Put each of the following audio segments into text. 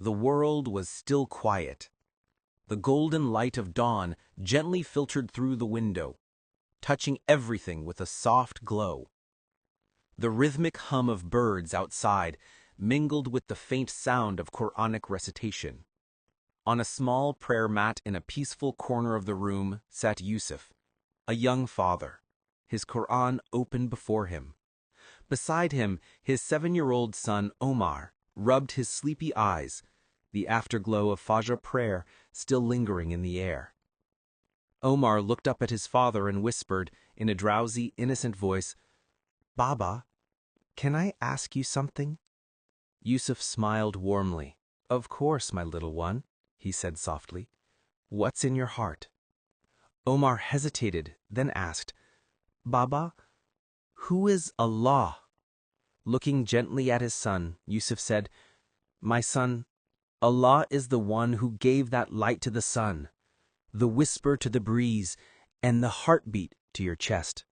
The world was still quiet. The golden light of dawn gently filtered through the window, touching everything with a soft glow. The rhythmic hum of birds outside mingled with the faint sound of Quranic recitation. On a small prayer mat in a peaceful corner of the room sat Yusuf, a young father, his Qur'an open before him. Beside him, his 7-year-old son Omar rubbed his sleepy eyes, the afterglow of Fajr prayer still lingering in the air. Omar looked up at his father and whispered in a drowsy, innocent voice, "Baba, can I ask you something?" Yusuf smiled warmly. "Of course, my little one," he said softly. "What's in your heart?" Omar hesitated, then asked, "Baba, who is Allah?" Looking gently at his son, Yusuf said, "My son, Allah is the one who gave that light to the sun, the whisper to the breeze, and the heartbeat to your chest."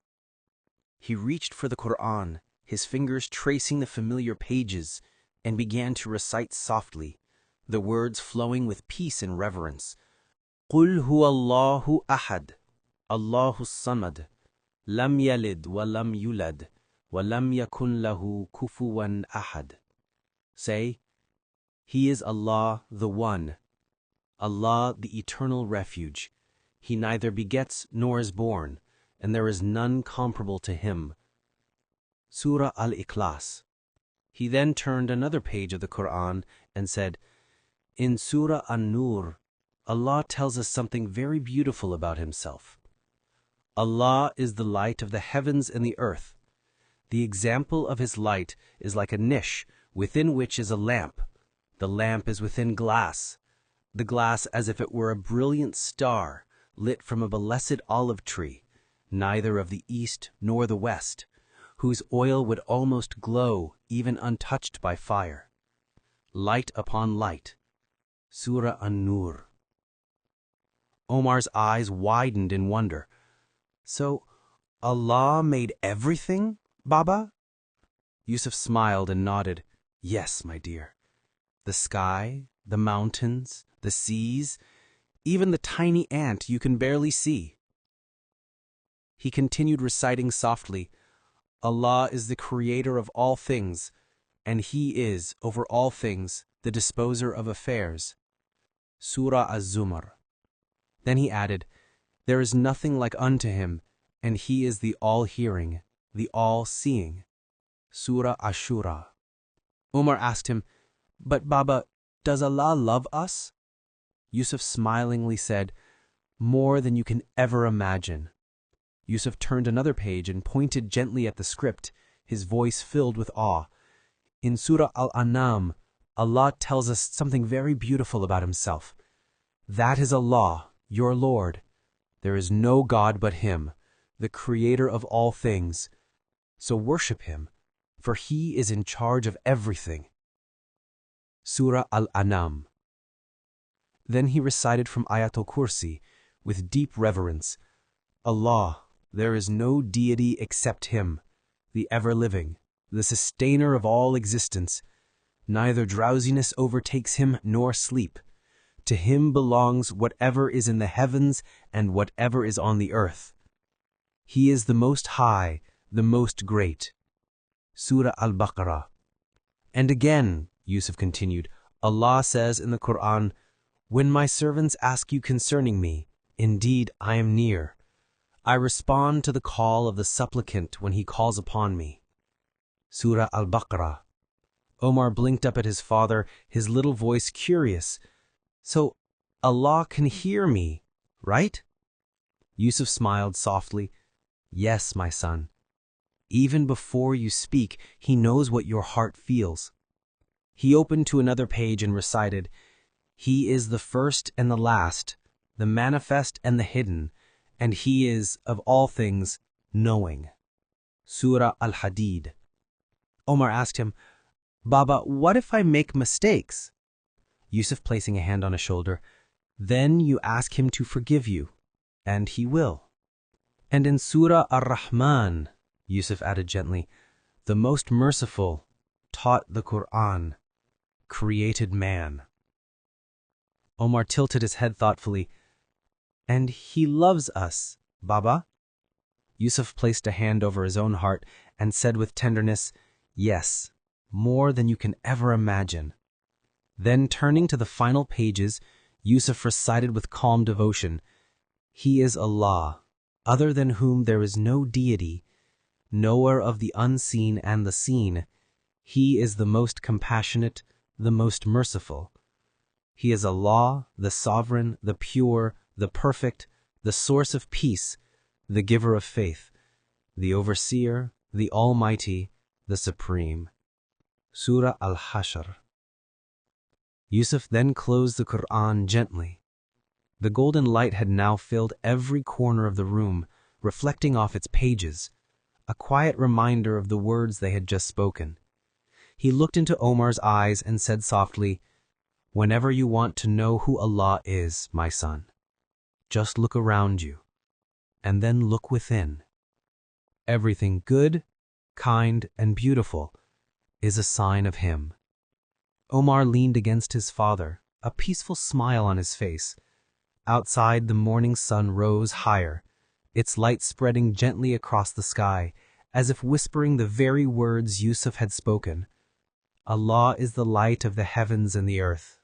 He reached for the Qur'an, his fingers tracing the familiar pages, and began to recite softly, the words flowing with peace and reverence. "Qul huwa Allahu ahad, Allahu samad, lam yalid wa lam yulad, wa lam yakun lahu kufuwan ahad." Say, He is Allah the One, Allah the Eternal Refuge. He neither begets nor is born, and there is none comparable to Him. Surah Al-Ikhlāṣ. He then turned another page of the Qur'an and said, "In Surah An-Nur, Allah tells us something very beautiful about Himself. Allah is the light of the heavens and the earth. The example of His light is like a niche within which is a lamp. The lamp is within glass, the glass as if it were a brilliant star lit from a blessed olive tree, neither of the east nor the west, whose oil would almost glow even untouched by fire. Light upon light." Surah An-Nur. Omar's eyes widened in wonder. "So, Allah made everything, Baba?" Yusuf smiled and nodded. "Yes, my dear. The sky, the mountains, the seas, even the tiny ant you can barely see." He continued reciting softly, "Allah is the creator of all things, and He is, over all things, the disposer of affairs." Surah Az-Zumar. Then he added, "There is nothing like unto Him, and He is the all-hearing, the all-seeing." Surah Ash-Shura. Omar asked him, "But Baba, does Allah love us?" Yusuf smilingly said, "More than you can ever imagine." Yusuf turned another page and pointed gently at the script, his voice filled with awe. In Surah Al-An'am, Allah tells us something very beautiful about Himself. "That is Allah, your Lord. There is no God but Him, the Creator of all things. So worship Him, for He is in charge of everything." Surah Al-An'am. Then he recited from Ayatul Kursi with deep reverence, "Allah, there is no deity except Him, the ever-living, the sustainer of all existence. Neither drowsiness overtakes Him nor sleep. To Him belongs whatever is in the heavens and whatever is on the earth. He is the Most High, the Most Great." Surah Al-Baqarah. And again, Yusuf continued, Allah says in the Qur'an, "When my servants ask you concerning me, indeed I am near. I respond to the call of the supplicant when he calls upon me." Surah Al-Baqarah. Omar blinked up at his father, his little voice curious. "So Allah can hear me, right?" Yusuf smiled softly. "Yes, my son. Even before you speak, He knows what your heart feels." He opened to another page and recited, "He is the first and the last, the manifest and the hidden, and He is, of all things, knowing." Surah Al-Hadid. Omar asked him, "Baba, what if I make mistakes?" Yusuf placing a hand on his shoulder, "Then you ask Him to forgive you, and He will." And in Surah Ar-Rahman, Yusuf added gently, "The most merciful taught the Qur'an, created man." Omar tilted his head thoughtfully. And he loves us, Baba? Yusuf placed a hand over his own heart and said with tenderness, yes, more than you can ever imagine. Then, turning to the final pages, Yusuf recited with calm devotion, He is Allah, other than whom there is no deity, knower of the unseen and the seen. He is the most compassionate, the most merciful. He is Allah, the sovereign, the pure, the perfect, the source of peace, the giver of faith, the overseer, the almighty, the supreme. Surah Al-Hashr. Yusuf then closed the Qur'an gently. The golden light had now filled every corner of the room, reflecting off its pages, a quiet reminder of the words they had just spoken. He looked into Omar's eyes and said softly, Whenever you want to know who Allah is, my son, just look around you, and then look within. Everything good, kind, and beautiful is a sign of Him. Omar leaned against his father, a peaceful smile on his face. Outside, the morning sun rose higher, its light spreading gently across the sky, as if whispering the very words Yusuf had spoken. Allah is the light of the heavens and the earth.